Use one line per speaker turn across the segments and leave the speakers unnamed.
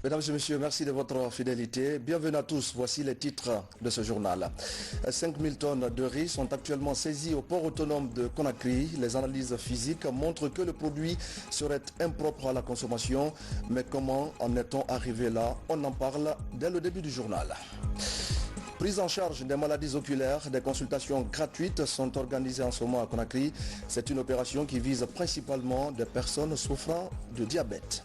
Mesdames et messieurs, merci de votre fidélité. Bienvenue à tous. Voici les titres de ce journal. 5000 tonnes de riz sont actuellement saisies au port autonome de Conakry. Les analyses physiques montrent que le produit serait impropre à la consommation. Mais comment en est-on arrivé là? On en parle dès le début du journal. Prise en charge des maladies oculaires, des consultations gratuites sont organisées en ce moment à Conakry. C'est une opération qui vise principalement des personnes souffrant de diabète.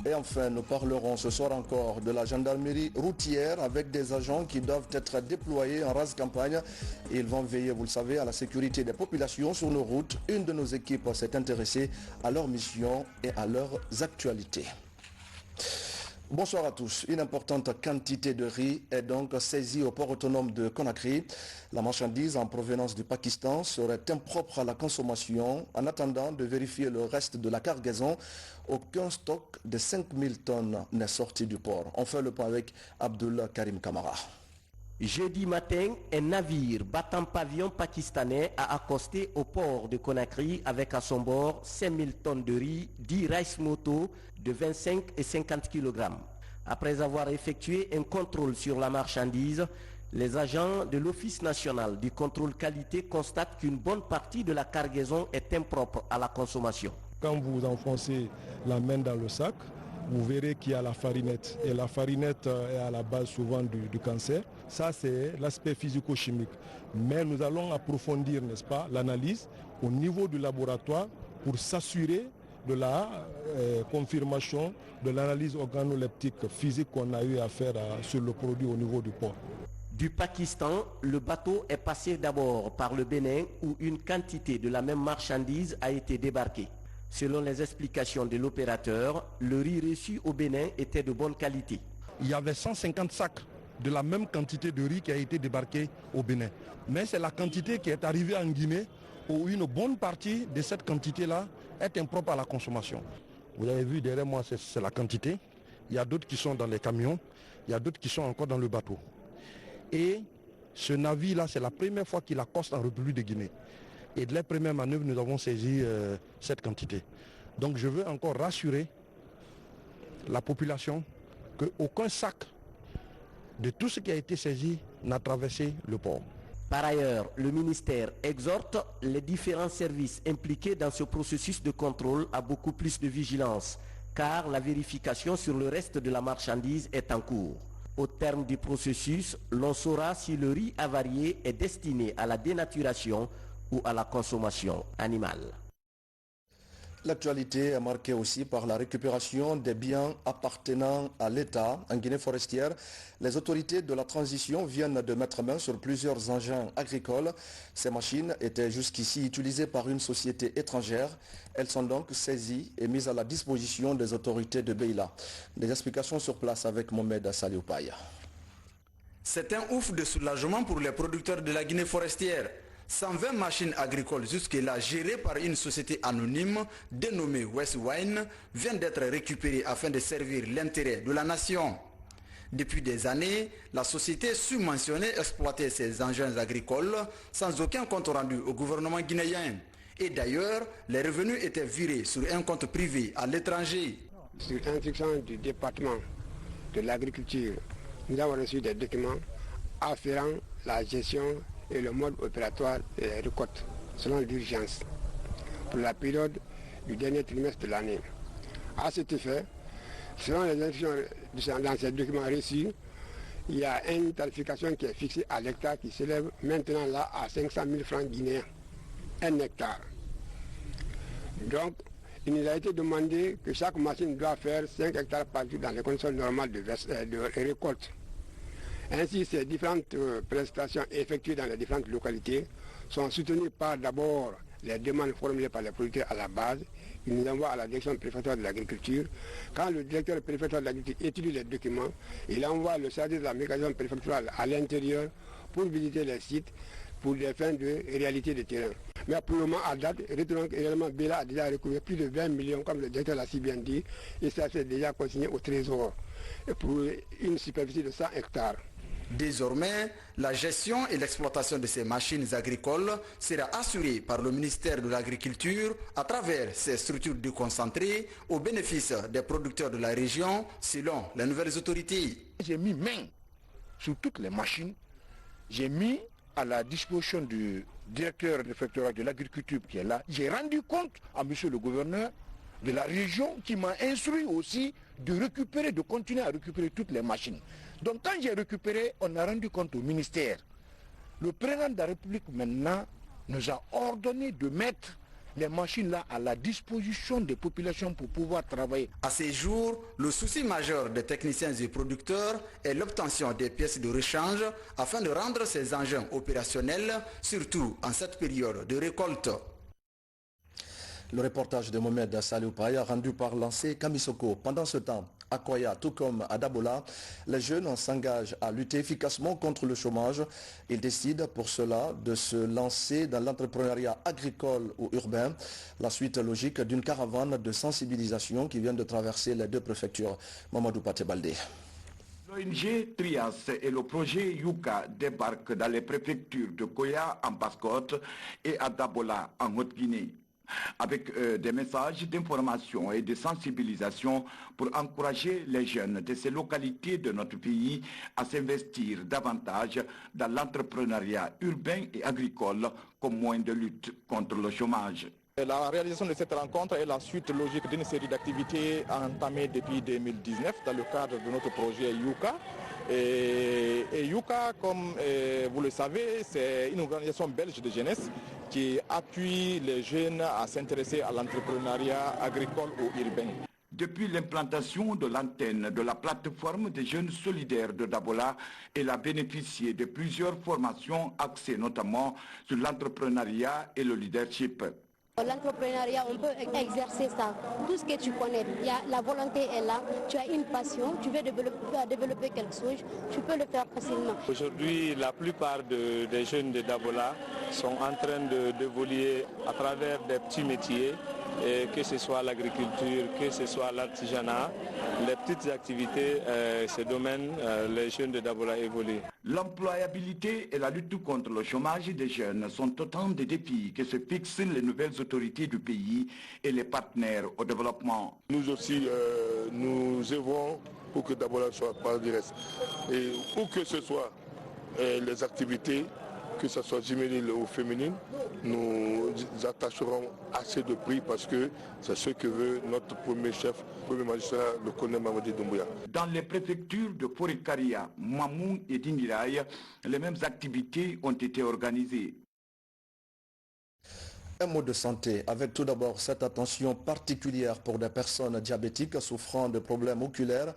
Et enfin, nous parlerons ce soir encore de la gendarmerie routière avec des agents qui doivent être déployés en rase campagne. Ils vont veiller, vous le savez, à la sécurité des populations sur nos routes. Une de nos équipes s'est intéressée à leur mission et à leurs actualités. Bonsoir à tous. Une importante quantité de riz est donc saisie au port autonome de Conakry. La marchandise en provenance du Pakistan serait impropre à la consommation. En attendant de vérifier le reste de la cargaison, aucun stock de 5000 tonnes n'est sorti du port. On fait le point avec Abdullah Karim Kamara.
Jeudi matin, un navire battant pavillon pakistanais a accosté au port de Conakry avec à son bord 5000 tonnes de riz, dit rice moto de 25 et 50 kg. Après avoir effectué un contrôle sur la marchandise, les agents de l'Office national du contrôle qualité constatent qu'une bonne partie de la cargaison est impropre à la consommation.
Quand vous enfoncez la main dans le sac, vous verrez qu'il y a la farinette. Et la farinette est à la base souvent du cancer. Ça, c'est l'aspect physico-chimique. Mais nous allons approfondir, n'est-ce pas, l'analyse au niveau du laboratoire pour s'assurer de la confirmation de l'analyse organoleptique physique qu'on a eu à faire sur le produit au niveau du port.
Du Pakistan, le bateau est passé d'abord par le Bénin où une quantité de la même marchandise a été débarquée. Selon les explications de l'opérateur, le riz reçu au Bénin était de bonne qualité.
Il y avait 150 sacs de la même quantité de riz qui a été débarqué au Bénin. Mais c'est la quantité qui est arrivée en Guinée où une bonne partie de cette quantité-là est impropre à la consommation. Vous avez vu derrière moi, c'est la quantité. Il y a d'autres qui sont dans les camions, il y a d'autres qui sont encore dans le bateau. Et ce navire-là, c'est la première fois qu'il accoste en République de Guinée. Et de les premières manœuvres, nous avons saisi cette quantité. Donc je veux encore rassurer la population qu'aucun sac de tout ce qui a été saisi n'a traversé le port.
Par ailleurs, le ministère exhorte les différents services impliqués dans ce processus de contrôle à beaucoup plus de vigilance, car la vérification sur le reste de la marchandise est en cours. Au terme du processus, l'on saura si le riz avarié est destiné à la dénaturation ou à la consommation animale.
L'actualité est marquée aussi par la récupération des biens appartenant à l'État. En Guinée forestière, les autorités de la transition viennent de mettre main sur plusieurs engins agricoles. Ces machines étaient jusqu'ici utilisées par une société étrangère. Elles sont donc saisies et mises à la disposition des autorités de Beila. Des explications sur place avec Mohamed Saliopaï.
C'est un ouf de soulagement pour les producteurs de la Guinée forestière. 120 machines agricoles jusque-là gérées par une société anonyme dénommée West Wine viennent d'être récupérées afin de servir l'intérêt de la nation. Depuis des années, la société subventionnée exploitait ces engins agricoles sans aucun compte rendu au gouvernement guinéen. Et d'ailleurs, les revenus étaient virés sur un compte privé à l'étranger.
Sur instruction du département de l'agriculture, nous avons reçu des documents afférents la gestion et le mode opératoire des récoltes selon l'urgence pour la période du dernier trimestre de l'année. À cet effet, selon les instructions dans ces documents reçus, il y a une tarification qui est fixée à l'hectare qui s'élève maintenant là à 500 000 francs guinéens, un hectare. Donc, il nous a été demandé que chaque machine doit faire 5 hectares par jour dans les conditions normales de récolte. Ainsi, ces différentes prestations effectuées dans les différentes localités sont soutenues par d'abord les demandes formulées par les producteurs à la base. Ils nous envoient à la direction préfectorale de l'agriculture. Quand le directeur préfectoral de l'agriculture étudie les documents, il envoie le service de la mécanisation préfectorale à l'intérieur pour visiter les sites pour des fins de réalité de terrain. Mais pour le moment, à date, retenons que réellement Béla a déjà recouvert plus de 20 millions, comme le directeur l'a si bien dit, et ça s'est déjà consigné au trésor, et pour une superficie de 100 hectares.
Désormais, la gestion et l'exploitation de ces machines agricoles sera assurée par le ministère de l'Agriculture à travers ces structures déconcentrées au bénéfice des producteurs de la région selon les nouvelles autorités.
J'ai mis main sur toutes les machines, j'ai mis à la disposition du directeur du réfectorat de l'agriculture qui est là. J'ai rendu compte à monsieur le gouverneur de la région qui m'a instruit aussi de récupérer, de continuer à récupérer toutes les machines. Donc quand j'ai récupéré, on a rendu compte au ministère. Le président de la République maintenant nous a ordonné de mettre les machines là à la disposition des populations pour pouvoir travailler.
À ces jours, le souci majeur des techniciens et producteurs est l'obtention des pièces de rechange afin de rendre ces engins opérationnels, surtout en cette période de récolte.
Le reportage de Mohamed Saloupaï rendu par l'ancien Kamisoko. Pendant ce temps, à Koya, tout comme à Dabola, les jeunes s'engagent à lutter efficacement contre le chômage. Ils décident pour cela de se lancer dans l'entrepreneuriat agricole ou urbain, la suite logique d'une caravane de sensibilisation qui vient de traverser les deux préfectures. Mamadou Patebaldé.
L'ONG Trias et le projet Yuka débarquent dans les préfectures de Koya en Basse-Côte et à Dabola en Haute-Guinée, avec des messages d'information et de sensibilisation pour encourager les jeunes de ces localités de notre pays à s'investir davantage dans l'entrepreneuriat urbain et agricole comme moyen de lutte contre le chômage.
La réalisation de cette rencontre est la suite logique d'une série d'activités entamées depuis 2019 dans le cadre de notre projet Yuka. Et Yuka, comme vous le savez, c'est une organisation belge de jeunesse qui appuie les jeunes à s'intéresser à l'entrepreneuriat agricole ou urbain.
Depuis l'implantation de l'antenne de la plateforme des jeunes solidaires de Dabola, elle a bénéficié de plusieurs formations axées notamment sur l'entrepreneuriat et le leadership.
L'entrepreneuriat, on peut exercer ça. Tout ce que tu connais, la volonté est là, tu as une passion, tu veux développer quelque chose, tu peux le faire facilement.
Aujourd'hui, la plupart des jeunes de Dabola sont en train d'évoluer à travers des petits métiers, et que ce soit l'agriculture, que ce soit l'artisanat, les petites activités, ces domaines, les jeunes de Dabola évoluent.
L'employabilité et la lutte contre le chômage des jeunes sont autant de défis que se fixent les nouvelles autorités du pays et les partenaires au développement.
Nous aussi, nous œuvrons pour que Dabola soit par du reste. Et où que ce soit les activités, que ce soit juvénile ou féminine, nous attacherons assez de prix parce que c'est ce que veut notre premier chef, premier magistrat, le colonel Mamadi Doumbouya.
Dans les préfectures de Forikaria, Mamou et Dingiraï, les mêmes activités ont été organisées.
Un mot de santé, avec tout d'abord cette attention particulière pour des personnes diabétiques souffrant de problèmes oculaires.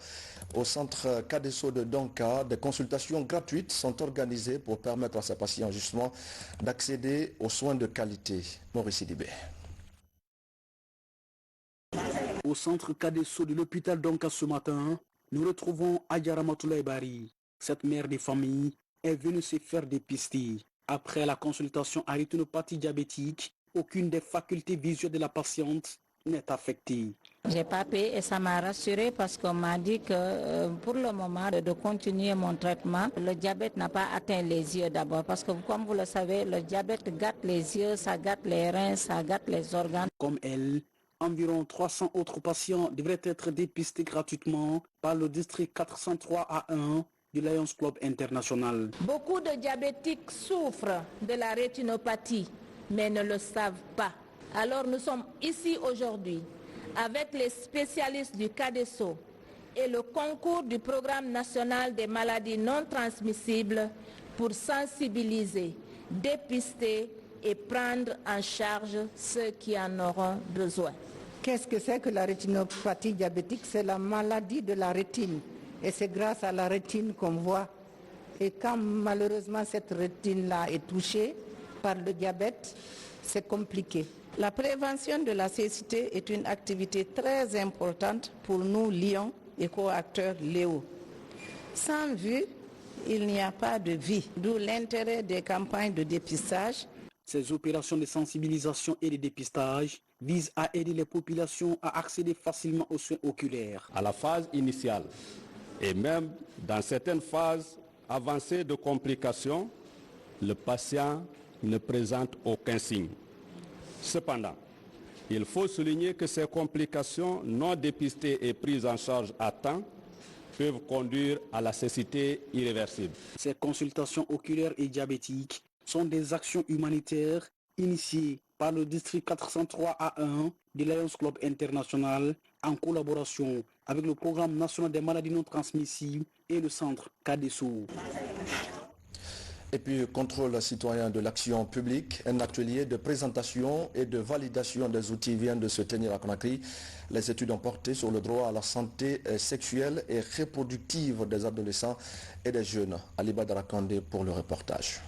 Au centre Cadesso de Donka, des consultations gratuites sont organisées pour permettre à ces patients justement d'accéder aux soins de qualité. Maurice Sidibé.
Au centre Cadesso de l'hôpital Donka ce matin, nous retrouvons Adjara Matoulaye Bari. Cette mère de famille est venue se faire dépister. Après la consultation à rétinopathie diabétique, aucune des facultés visuelles de la patiente n'est affectée.
J'ai pas payé et ça m'a rassurée parce qu'on m'a dit que pour le moment de continuer mon traitement, le diabète n'a pas atteint les yeux d'abord parce que comme vous le savez, le diabète gâte les yeux, ça gâte les reins, ça gâte les organes.
Comme elle, environ 300 autres patients devraient être dépistés gratuitement par le district 403A1 du Lions Club International.
Beaucoup de diabétiques souffrent de la rétinopathie mais ne le savent pas. Alors nous sommes ici aujourd'hui avec les spécialistes du Cadesso et le concours du programme national des maladies non transmissibles pour sensibiliser, dépister et prendre en charge ceux qui en auront besoin.
Qu'est-ce que c'est que la rétinopathie diabétique? C'est la maladie de la rétine. Et c'est grâce à la rétine qu'on voit. Et quand malheureusement cette rétine-là est touchée par le diabète, c'est compliqué. La prévention de la cécité est une activité très importante pour nous, Lions et co-acteurs Léo. Sans vue, il n'y a pas de vie, d'où l'intérêt des campagnes de dépistage.
Ces opérations de sensibilisation et de dépistage visent à aider les populations à accéder facilement aux soins oculaires.
À la phase initiale et même dans certaines phases avancée de complications, le patient ne présente aucun signe. Cependant, il faut souligner que ces complications non dépistées et prises en charge à temps peuvent conduire à la cécité irréversible.
Ces consultations oculaires et diabétiques sont des actions humanitaires initiées par le district 403A1 de Lions Club International en collaboration avec le programme national des maladies non transmissibles et le centre CADESO.
Et puis, contrôle citoyen de l'action publique, un atelier de présentation et de validation des outils vient de se tenir à Conakry. Les études ont porté sur le droit à la santé sexuelle et reproductive des adolescents et des jeunes. Ali Badara Kandé pour le reportage.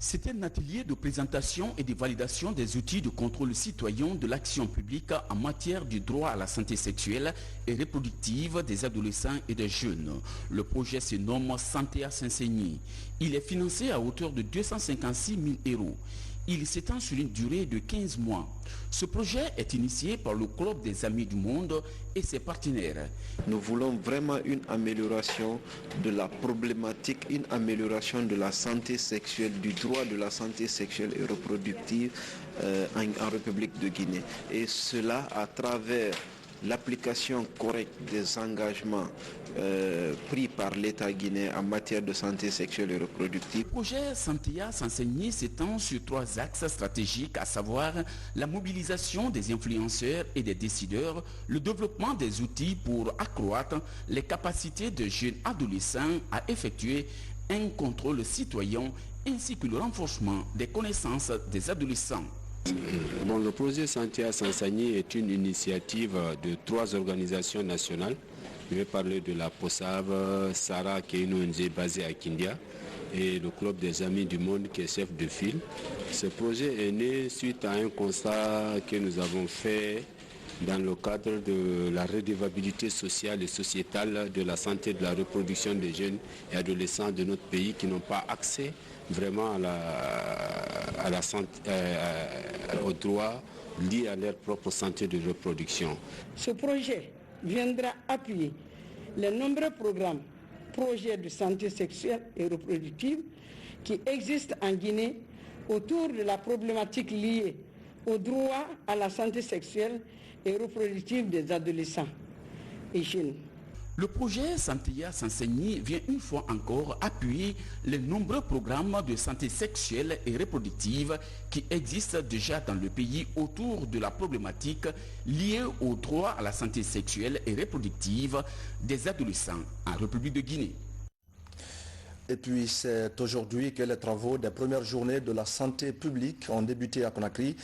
C'est un atelier de présentation et de validation des outils de contrôle citoyen de l'action publique en matière du droit à la santé sexuelle et reproductive des adolescents et des jeunes. Le projet se nomme Santé à s'enseigner. Il est financé à hauteur de 256 000 €. Il s'étend sur une durée de 15 mois. Ce projet est initié par le Club des Amis du Monde et ses partenaires.
Nous voulons vraiment une amélioration de la problématique, une amélioration de la santé sexuelle, du droit de la santé sexuelle et reproductive en République de Guinée. Et cela à travers l'application correcte des engagements pris par l'État guinéen en matière de santé sexuelle et reproductive.
Le projet Santé à s'enseigner s'étend sur 3 axes stratégiques, à savoir la mobilisation des influenceurs et des décideurs, le développement des outils pour accroître les capacités de jeunes adolescents à effectuer un contrôle citoyen ainsi que le renforcement des connaissances des adolescents.
Bon, le projet Santé à s'enseigner est une initiative de 3 organisations nationales. Je vais parler de la POSAV, Sarah qui est une ONG basée à Kindia et le Club des Amis du Monde qui est chef de file. Ce projet est né suite à un constat que nous avons fait dans le cadre de la redevabilité sociale et sociétale de la santé de la reproduction des jeunes et adolescents de notre pays qui n'ont pas accès vraiment à la santé, aux droits liés à leur propre santé de reproduction.
Ce projet viendra appuyer les nombreux projets de santé sexuelle et reproductive qui existent en Guinée autour de la problématique liée au droit à la santé sexuelle et reproductive des adolescents et jeunes.
Le projet Santé à s'enseigner vient une fois encore appuyer les nombreux programmes de santé sexuelle et reproductive qui existent déjà dans le pays autour de la problématique liée au droit à la santé sexuelle et reproductive des adolescents en République de Guinée.
Et puis c'est aujourd'hui que les travaux des premières journées de la santé publique ont débuté à Conakry.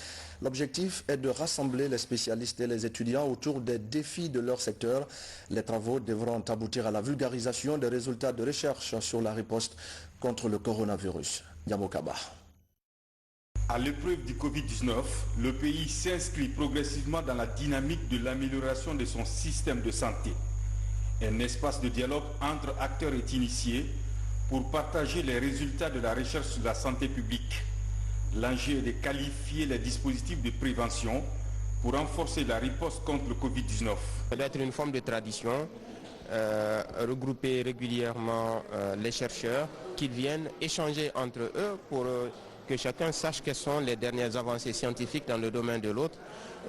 L'objectif est de rassembler les spécialistes et les étudiants autour des défis de leur secteur. Les travaux devront aboutir à la vulgarisation des résultats de recherche sur la riposte contre le coronavirus. Yamokaba.
À l'épreuve du Covid-19, le pays s'inscrit progressivement dans la dynamique de l'amélioration de son système de santé. Un espace de dialogue entre acteurs est initié pour partager les résultats de la recherche sur la santé publique. L'enjeu est de qualifier les dispositifs de prévention pour renforcer la riposte contre le Covid-19.
Ça doit être une forme de tradition, regrouper régulièrement les chercheurs qui viennent échanger entre eux pour que chacun sache quelles sont les dernières avancées scientifiques dans le domaine de l'autre.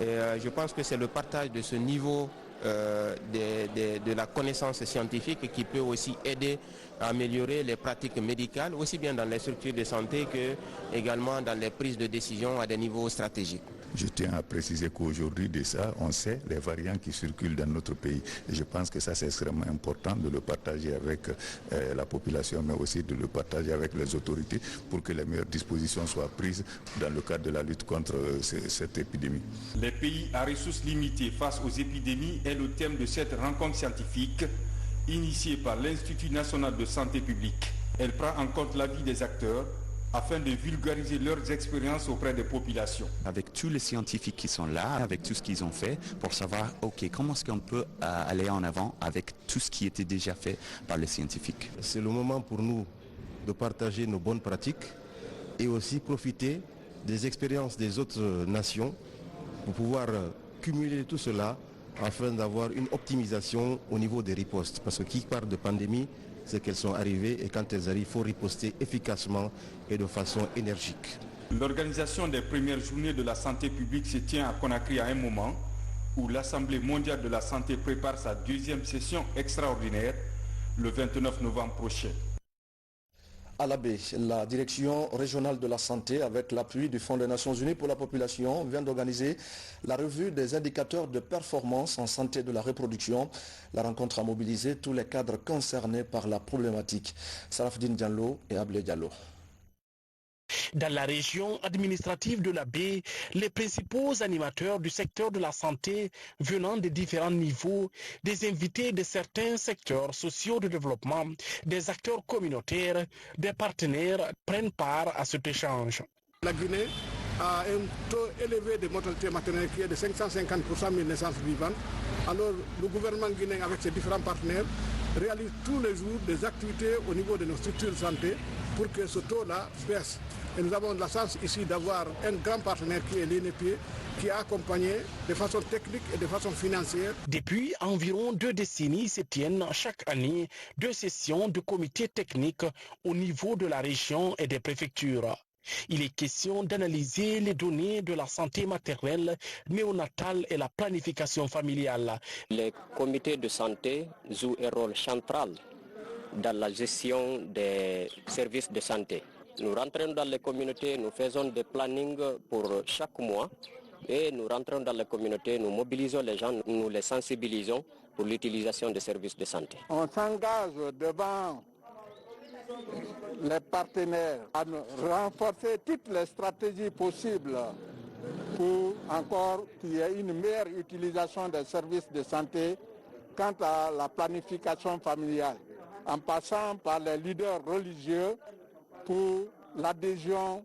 Je pense que c'est le partage de ce niveau de la connaissance scientifique qui peut aussi aider à améliorer les pratiques médicales, aussi bien dans les structures de santé que également dans les prises de décision à des niveaux stratégiques.
Je tiens à préciser qu'aujourd'hui de ça, on sait les variants qui circulent dans notre pays. Et je pense que ça c'est extrêmement important de le partager avec la population, mais aussi de le partager avec les autorités pour que les meilleures dispositions soient prises dans le cadre de la lutte contre cette épidémie.
Les pays à ressources limitées face aux épidémies est le thème de cette rencontre scientifique initiée par l'Institut national de santé publique. Elle prend en compte l'avis des acteurs afin de vulgariser leurs expériences auprès des populations.
Avec tous les scientifiques qui sont là, avec tout ce qu'ils ont fait, pour savoir, ok, comment est-ce qu'on peut aller en avant avec tout ce qui était déjà fait par les scientifiques.
C'est le moment pour nous de partager nos bonnes pratiques et aussi profiter des expériences des autres nations pour pouvoir cumuler tout cela afin d'avoir une optimisation au niveau des ripostes. Parce que qui parle de pandémie c'est qu'elles sont arrivées et quand elles arrivent, il faut riposter efficacement et de façon énergique.
L'organisation des premières journées de la santé publique se tient à Conakry à un moment où l'Assemblée mondiale de la santé prépare sa deuxième session extraordinaire le 29 novembre prochain.
À la baie, la direction régionale de la santé, avec l'appui du Fonds des Nations Unies pour la population, vient d'organiser la revue des indicateurs de performance en santé de la reproduction. La rencontre a mobilisé tous les cadres concernés par la problématique. Sarafdine Diallo et Ablé Diallo.
Dans la région administrative de la baie, les principaux animateurs du secteur de la santé venant de différents niveaux, des invités de certains secteurs sociaux de développement, des acteurs communautaires, des partenaires prennent part à cet échange.
La Guinée a un taux élevé de mortalité maternelle qui est de 550 pour 100 000 naissances vivantes. Alors le gouvernement guinéen avec ses différents partenaires réalise tous les jours des activités au niveau de nos structures de santé pour que ce taux-là baisse. Et nous avons la chance ici d'avoir un grand partenaire qui est l'INEP, qui a accompagné de façon technique et de façon financière.
Depuis environ 2 décennies se tiennent chaque année 2 sessions de comités techniques au niveau de la région et des préfectures. Il est question d'analyser les données de la santé maternelle, néonatale et la planification familiale.
Les comités de santé jouent un rôle central dans la gestion des services de santé. Nous rentrons dans les communautés, nous faisons des plannings pour chaque mois et nous rentrons dans les communautés, nous mobilisons les gens, nous les sensibilisons pour l'utilisation des services de santé.
On s'engage devant les partenaires à renforcer toutes les stratégies possibles pour encore qu'il y ait une meilleure utilisation des services de santé quant à la planification familiale, en passant par les leaders religieux pour l'adhésion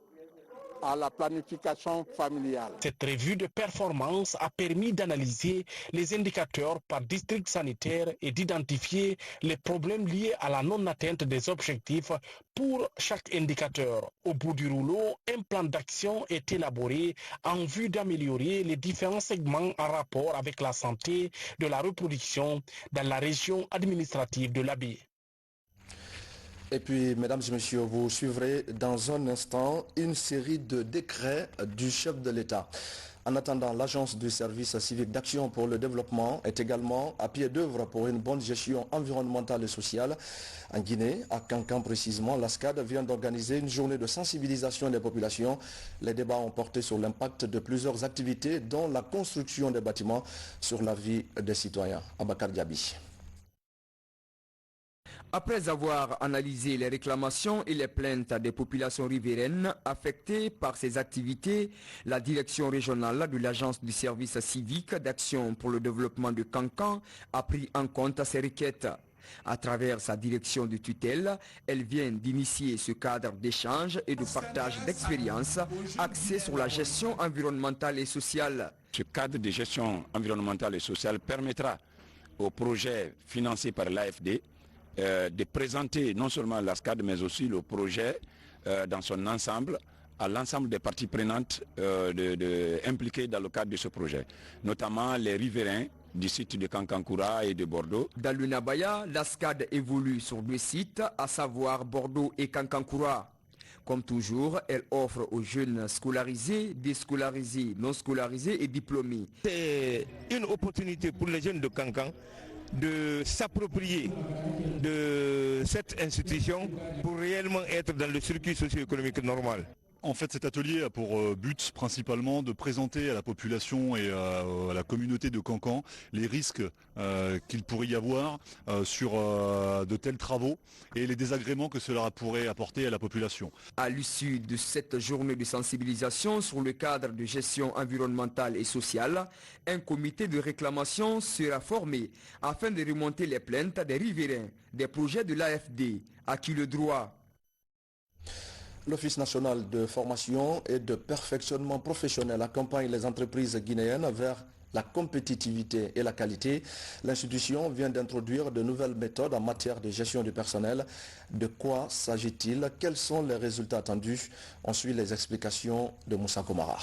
à la planification familiale.
Cette revue de performance a permis d'analyser les indicateurs par district sanitaire et d'identifier les problèmes liés à la non-atteinte des objectifs pour chaque indicateur. Au bout du rouleau, un plan d'action est élaboré en vue d'améliorer les différents segments en rapport avec la santé de la reproduction dans la région administrative de la baie.
Et puis, mesdames et messieurs, vous suivrez dans un instant une série de décrets du chef de l'État. En attendant, l'Agence du service civique d'action pour le développement est également à pied d'œuvre pour une bonne gestion environnementale et sociale. En Guinée, à Kankan précisément, l'ASCAD vient d'organiser une journée de sensibilisation des populations. Les débats ont porté sur l'impact de plusieurs activités, dont la construction des bâtiments sur la vie des citoyens. Abakar Diaby.
Après avoir analysé les réclamations et les plaintes des populations riveraines affectées par ces activités, la direction régionale de l'Agence du service civique d'action pour le développement de Kankan a pris en compte ces requêtes. À travers sa direction de tutelle, elle vient d'initier ce cadre d'échange et de partage d'expériences axé sur la gestion environnementale et sociale.
Ce cadre de gestion environnementale et sociale permettra aux projets financés par l'AFD de présenter non seulement l'ASCAD mais aussi le projet dans son ensemble à l'ensemble des parties prenantes impliquées dans le cadre de ce projet, notamment les riverains du site de Kankankoura et de Bordeaux.
Dans le Nabaya, l'ASCAD évolue sur 2 sites, à savoir Bordeaux et Kankankoura. Comme toujours, elle offre aux jeunes scolarisés, déscolarisés, non scolarisés et diplômés.
C'est une opportunité pour les jeunes de Kankan de s'approprier de cette institution pour réellement être dans le circuit socio-économique normal.
En fait, cet atelier a pour but principalement de présenter à la population et à la communauté de Kankan les risques qu'il pourrait y avoir sur de tels travaux et les désagréments que cela pourrait apporter à la population.
À l'issue de cette journée de sensibilisation sur le cadre de gestion environnementale et sociale, un comité de réclamation sera formé afin de remonter les plaintes des riverains des projets de l'AFD, à qui le droit.
L'Office national de formation et de perfectionnement professionnel accompagne les entreprises guinéennes vers la compétitivité et la qualité. L'institution vient d'introduire de nouvelles méthodes en matière de gestion du personnel. De quoi s'agit-il? Quels sont les résultats attendus? On suit les explications de Moussa Komara.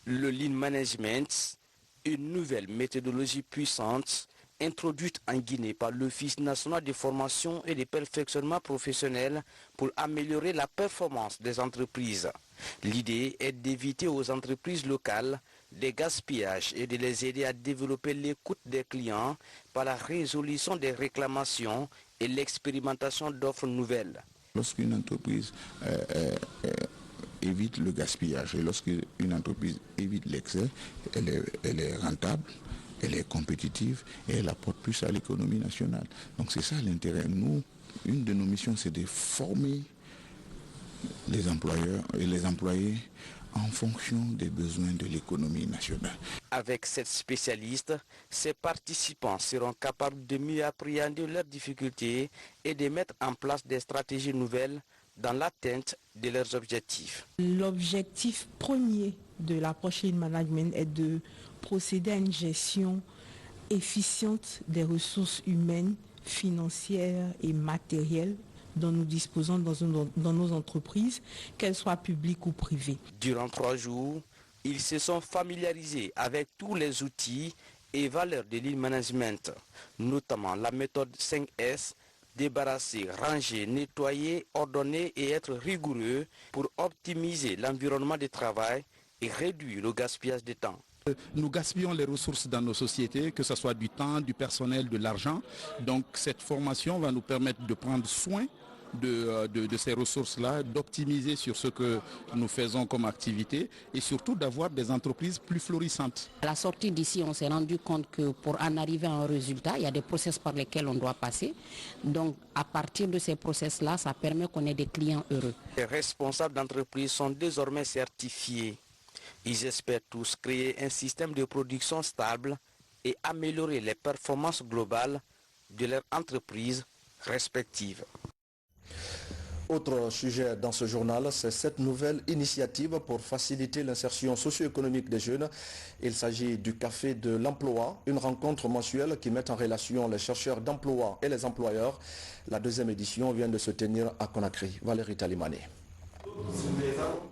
Le Lean Management, une nouvelle méthodologie puissante
introduite en Guinée par l'Office national de formation et de perfectionnement professionnel pour améliorer la performance des entreprises. L'idée est d'éviter aux entreprises locales des gaspillages et de les aider à développer l'écoute des clients par la résolution des réclamations et l'expérimentation d'offres nouvelles.
Lorsqu'une entreprise évite le gaspillage et lorsqu'une entreprise évite l'excès, elle est rentable, elle est compétitive et elle apporte plus à l'économie nationale. Donc c'est ça l'intérêt. Nous, une de nos missions, c'est de former les employeurs et les employés en fonction des besoins de l'économie nationale.
Avec cette spécialiste, ces participants seront capables de mieux appréhender leurs difficultés et de mettre en place des stratégies nouvelles dans l'atteinte de leurs objectifs.
L'objectif premier de l'approche Lean Management est de procéder à une gestion efficiente des ressources humaines, financières et matérielles dont nous disposons dans nos entreprises, qu'elles soient publiques ou privées.
Durant 3 jours, ils se sont familiarisés avec tous les outils et valeurs de Lean Management, notamment la méthode 5S, débarrasser, ranger, nettoyer, ordonner et être rigoureux pour optimiser l'environnement de travail et réduire le gaspillage de temps.
Nous gaspillons les ressources dans nos sociétés, que ce soit du temps, du personnel, de l'argent. Donc cette formation va nous permettre de prendre soin de ces ressources-là, d'optimiser sur ce que nous faisons comme activité et surtout d'avoir des entreprises plus florissantes.
À la sortie d'ici, on s'est rendu compte que pour en arriver à un résultat, il y a des process par lesquels on doit passer. Donc à partir de ces process-là, ça permet qu'on ait des clients heureux.
Les responsables d'entreprise sont désormais certifiés. Ils espèrent tous créer un système de production stable et améliorer les performances globales de leurs entreprises respectives.
Autre sujet dans ce journal, c'est cette nouvelle initiative pour faciliter l'insertion socio-économique des jeunes. Il s'agit du Café de l'Emploi, une rencontre mensuelle qui met en relation les chercheurs d'emploi et les employeurs. La 2e édition vient de se tenir à Conakry. Valérie Talimane.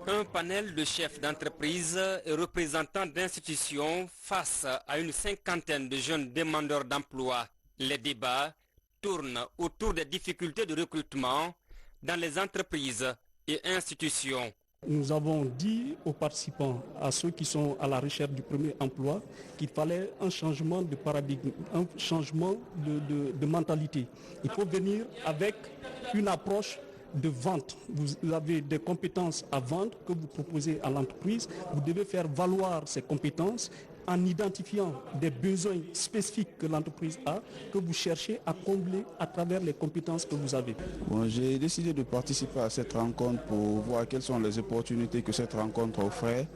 Un panel de chefs d'entreprise et représentants d'institutions face à une 50aine de jeunes demandeurs d'emploi. Les débats tournent autour des difficultés de recrutement dans les entreprises et institutions.
Nous avons dit aux participants, à ceux qui sont à la recherche du premier emploi, qu'il fallait un changement de paradigme, un changement de mentalité. Il faut venir avec une approche de vente. Vous avez des compétences à vendre que vous proposez à l'entreprise. Vous devez faire valoir ces compétences en identifiant des besoins spécifiques que l'entreprise a, que vous cherchez à combler à travers les compétences que vous avez.
Bon, j'ai décidé de participer à cette rencontre pour voir quelles sont les opportunités que cette rencontre offrait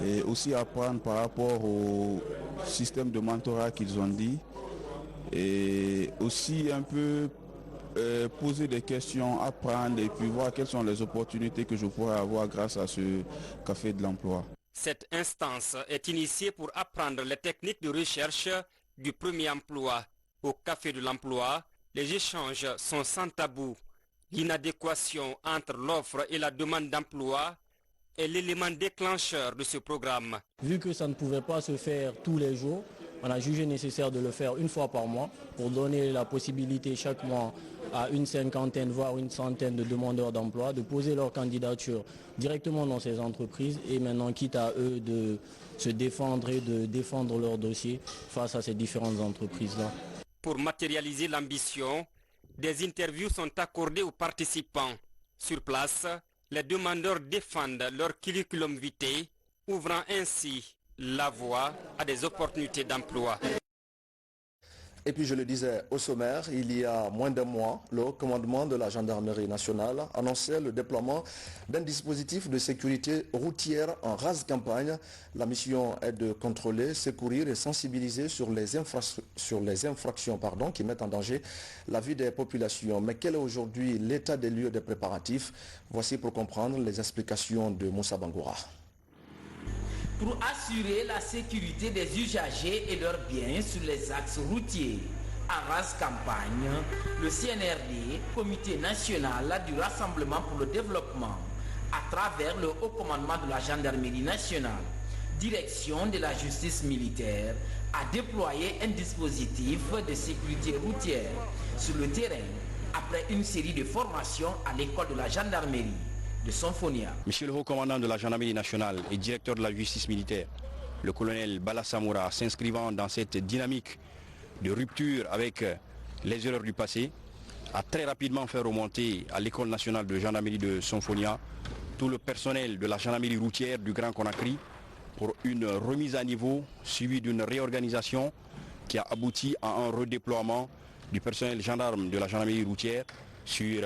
et aussi apprendre par rapport au système de mentorat qu'ils ont dit et aussi un peu poser des questions, apprendre et puis voir quelles sont les opportunités que je pourrais avoir grâce à ce Café de l'Emploi.
Cette instance est initiée pour apprendre les techniques de recherche du premier emploi. Au Café de l'Emploi, les échanges sont sans tabou. L'inadéquation entre l'offre et la demande d'emploi est l'élément déclencheur de ce programme.
Vu que ça ne pouvait pas se faire tous les jours, on a jugé nécessaire de le faire une fois par mois pour donner la possibilité chaque mois à une 50aine, voire une 100aine de demandeurs d'emploi de poser leur candidature directement dans ces entreprises et maintenant quitte à eux de se défendre et de défendre leur dossier face à ces différentes entreprises-là.
Pour matérialiser l'ambition, des interviews sont accordées aux participants. Sur place, les demandeurs défendent leur curriculum vitae, ouvrant ainsi la voie à des opportunités d'emploi.
Et puis je le disais au sommaire, il y a moins d'un mois, le commandement de la gendarmerie nationale annonçait le déploiement d'un dispositif de sécurité routière en rase campagne. La mission est de contrôler, secourir et sensibiliser sur les infractions qui mettent en danger la vie des populations. Mais quel est aujourd'hui l'état des lieux des préparatifs? Voici pour comprendre les explications de Moussa Bangoura.
Pour assurer la sécurité des usagers et leurs biens sur les axes routiers. En rase campagne, le CNRD, Comité national du Rassemblement pour le développement, à travers le haut commandement de la gendarmerie nationale, direction de la justice militaire, a déployé un dispositif de sécurité routière sur le terrain après une série de formations à l'école de la gendarmerie de Sonfonia.
Monsieur le haut commandant de la gendarmerie nationale et directeur de la justice militaire, le colonel Bala Samoura, s'inscrivant dans cette dynamique de rupture avec les erreurs du passé, a très rapidement fait remonter à l'école nationale de gendarmerie de Sonfonia tout le personnel de la gendarmerie routière du Grand Conakry pour une remise à niveau suivie d'une réorganisation qui a abouti à un redéploiement du personnel gendarme de la gendarmerie routière sur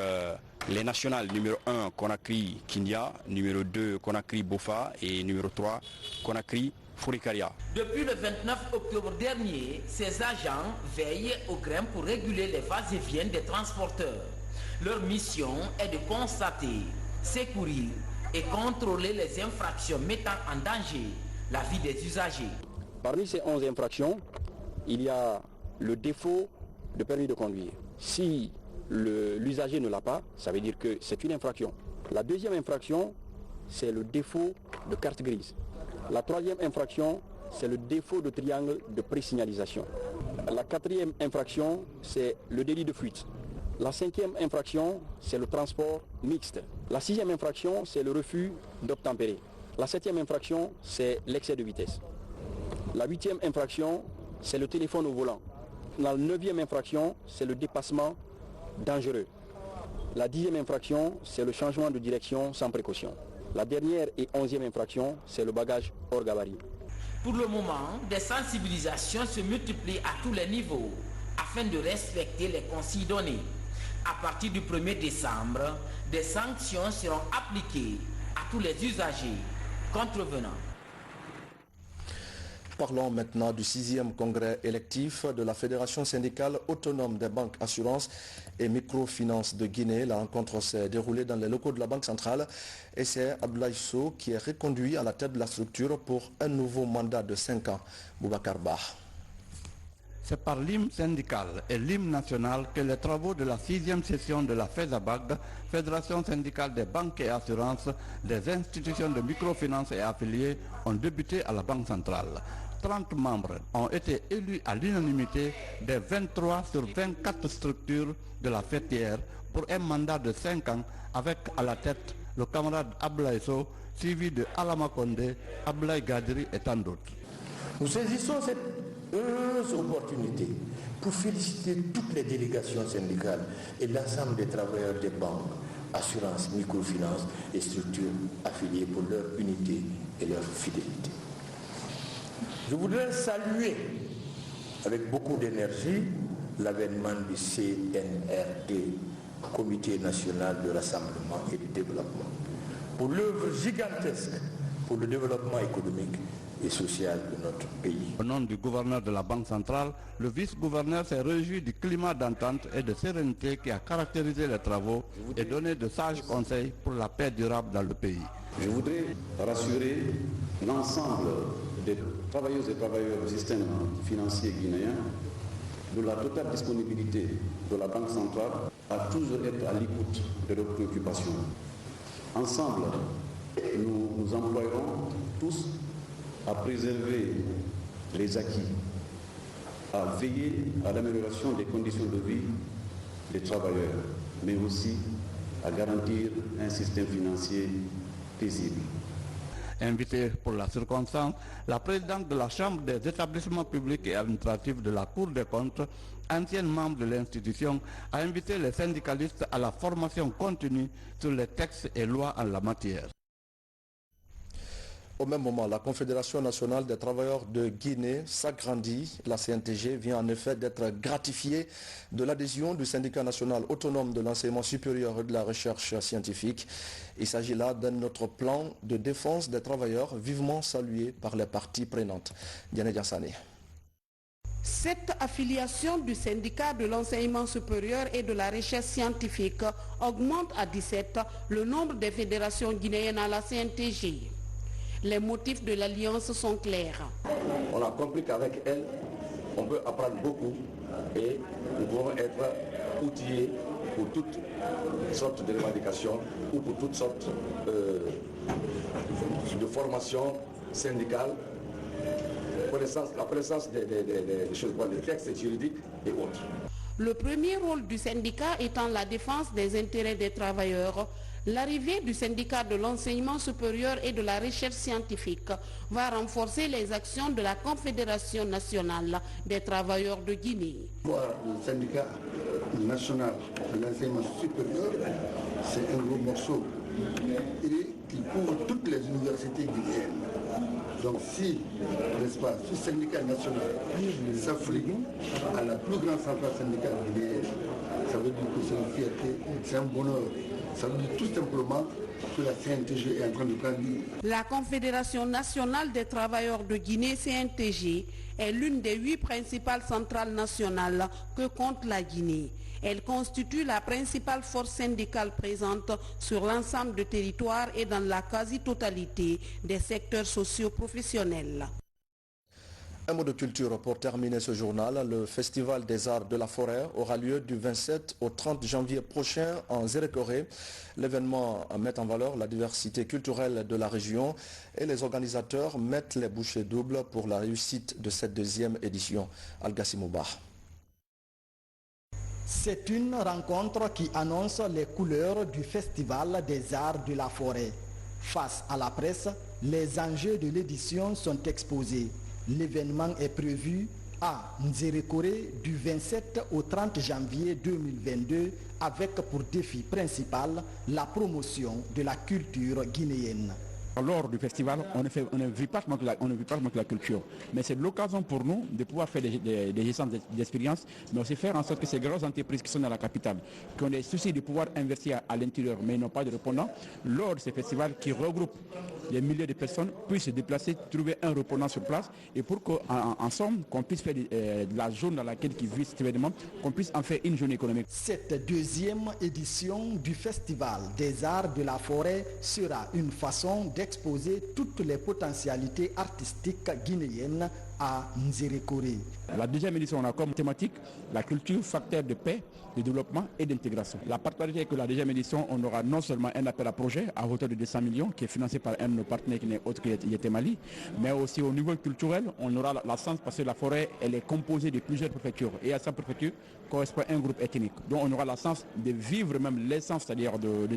les nationales numéro 1 Conakry-Kindia, numéro 2 Conakry-Bofa et numéro 3 Conakry-Fourikaria.
Depuis le 29 octobre dernier, ces agents veillent au grain pour réguler les va-et-vient des transporteurs. Leur mission est de constater, secourir et contrôler les infractions mettant en danger la vie des usagers.
Parmi ces 11 infractions, il y a le défaut de permis de conduire. Si l'usager ne l'a pas, ça veut dire que c'est une infraction. La deuxième infraction, c'est le défaut de carte grise. La troisième infraction, c'est le défaut de triangle de présignalisation. La quatrième infraction, c'est le délit de fuite. La cinquième infraction, c'est le transport mixte. La sixième infraction, c'est le refus d'obtempérer. La septième infraction, c'est l'excès de vitesse. La huitième infraction, c'est le téléphone au volant. La neuvième infraction, c'est le dépassement dangereux. La 10e infraction, c'est le changement de direction sans précaution. La dernière et 11e infraction, c'est le bagage hors gabarit.
Pour le moment, des sensibilisations se multiplient à tous les niveaux afin de respecter les consignes données. À partir du 1er décembre, des sanctions seront appliquées à tous les usagers contrevenants.
Parlons maintenant du 6e congrès électif de la Fédération syndicale autonome des banques, assurances et microfinances de Guinée. La rencontre s'est déroulée dans les locaux de la Banque centrale et c'est Abdoulaye Sow qui est reconduit à la tête de la structure pour un nouveau mandat de 5 ans. Boubacar Bah.
C'est par l'hymne syndical et l'hymne national que les travaux de la 6e session de la FESABAG, Fédération syndicale des banques et assurances, des institutions de microfinance et affiliés, ont débuté à la Banque centrale. 30 membres ont été élus à l'unanimité des 23 sur 24 structures de la fêtière pour un mandat de 5 ans avec à la tête le camarade Abdoulaye Sow, suivi de Alama Condé, Abdoulaye Gadri et tant d'autres.
Nous saisissons cette heureuse opportunité pour féliciter toutes les délégations syndicales et l'ensemble des travailleurs des banques, assurances, microfinances et structures affiliées pour leur unité et leur fidélité. Je voudrais saluer avec beaucoup d'énergie l'avènement du CNRD, Comité national de rassemblement et de développement, pour l'œuvre gigantesque pour le développement économique et social de notre pays.
Au nom du gouverneur de la Banque centrale, le vice-gouverneur s'est réjoui du climat d'entente et de sérénité qui a caractérisé les travaux et donné de sages conseils pour la paix durable dans le pays.
Je voudrais rassurer l'ensemble des travailleuses et travailleurs du système financier guinéen de la totale disponibilité de la Banque centrale à toujours être à l'écoute de leurs préoccupations. Ensemble, nous nous emploierons tous à préserver les acquis, à veiller à l'amélioration des conditions de vie des travailleurs, mais aussi à garantir un système financier paisible.
Invitée pour la circonstance, la présidente de la Chambre des établissements publics et administratifs de la Cour des comptes, ancienne membre de l'institution, a invité les syndicalistes à la formation continue sur les textes et lois en la matière.
Au même moment, la Confédération nationale des travailleurs de Guinée s'agrandit. La CNTG vient en effet d'être gratifiée de l'adhésion du syndicat national autonome de l'enseignement supérieur et de la recherche scientifique. Il s'agit là d'un autre plan de défense des travailleurs vivement salué par les parties prenantes. Diane Diassane.
Cette affiliation du syndicat de l'enseignement supérieur et de la recherche scientifique augmente à 17 le nombre des fédérations guinéennes à la CNTG. Les motifs de l'alliance sont clairs.
On a compris qu'avec elle, on peut apprendre beaucoup et nous pouvons être outillés pour toutes sortes de revendications ou pour toutes sortes de formations
syndicale, la connaissance des choses, des textes juridiques et autres.
Le premier rôle du syndicat étant la défense des intérêts des travailleurs, l'arrivée du syndicat de l'enseignement supérieur et de la recherche scientifique va renforcer les actions de la Confédération nationale des travailleurs de Guinée.
Le syndicat national de l'enseignement supérieur, c'est un gros morceau et qui couvre toutes les universités guinéennes. Donc si, n'est-ce pas, ce syndicat national s'afflige à la plus grande centrale syndicale guinéenne, ça veut dire que c'est une fierté, c'est un bonheur. Ça veut dire tout simplement que la CNTG est en train de grandir.
La Confédération nationale des travailleurs de Guinée, CNTG, est l'une des 8 principales centrales nationales que compte la Guinée. Elle constitue la principale force syndicale présente sur l'ensemble du territoire et dans la quasi-totalité des secteurs socio-professionnels.
Un mot de culture pour terminer ce journal. Le Festival des Arts de la Forêt aura lieu du 27 au 30 janvier prochain en Zérékoré. L'événement met en valeur la diversité culturelle de la région et les organisateurs mettent les bouchées doubles pour la réussite de cette deuxième édition. Al-Gassi Mouba.
C'est une rencontre qui annonce les couleurs du Festival des Arts de la Forêt. Face à la presse, les enjeux de l'édition sont exposés. L'événement est prévu à Nzérékoré du 27 au 30 janvier 2022 avec pour défi principal la promotion de la culture guinéenne.
Lors du festival, on ne vit pas seulement que la culture, mais c'est l'occasion pour nous de pouvoir faire des échanges d'expériences, mais aussi faire en sorte que ces grosses entreprises qui sont dans la capitale, qui ont des soucis de pouvoir investir à l'intérieur, mais n'ont pas de répondants, lors de ces festivals qui regroupent des milliers de personnes, puissent se déplacer, trouver un répondant sur place, et pour qu'en somme, qu'on puisse faire de la zone dans laquelle ils vivent cet événement, qu'on puisse en faire une journée économique.
Cette deuxième édition du Festival des Arts de la Forêt sera une façon d'exposer toutes les potentialités artistiques guinéennes à Nzérékoré.
La deuxième édition, on a comme thématique la culture, facteur de paix, de développement et d'intégration. La particularité est que la deuxième édition, on aura non seulement un appel à projet à hauteur de 200 millions qui est financé par un de nos partenaires qui n'est autre que Yété-Mali, mais aussi au niveau culturel, on aura la chance parce que la forêt, elle est composée de plusieurs préfectures et à chaque préfecture correspond un groupe ethnique. Donc on aura la chance de vivre même l'essence, c'est-à-dire de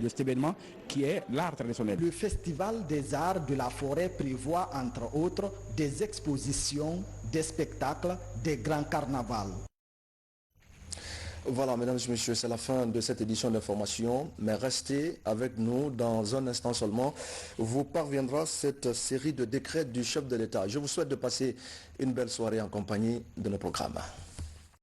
cet événement qui est l'art traditionnel.
Le Festival des Arts de la Forêt prévoit entre autres des expositions, des spectacles, des grands carnavals.
Voilà, mesdames et messieurs, c'est la fin de cette édition d'information, mais restez avec nous dans un instant seulement. Vous parviendra cette série de décrets du chef de l'État. Je vous souhaite de passer une belle soirée en compagnie de nos programmes.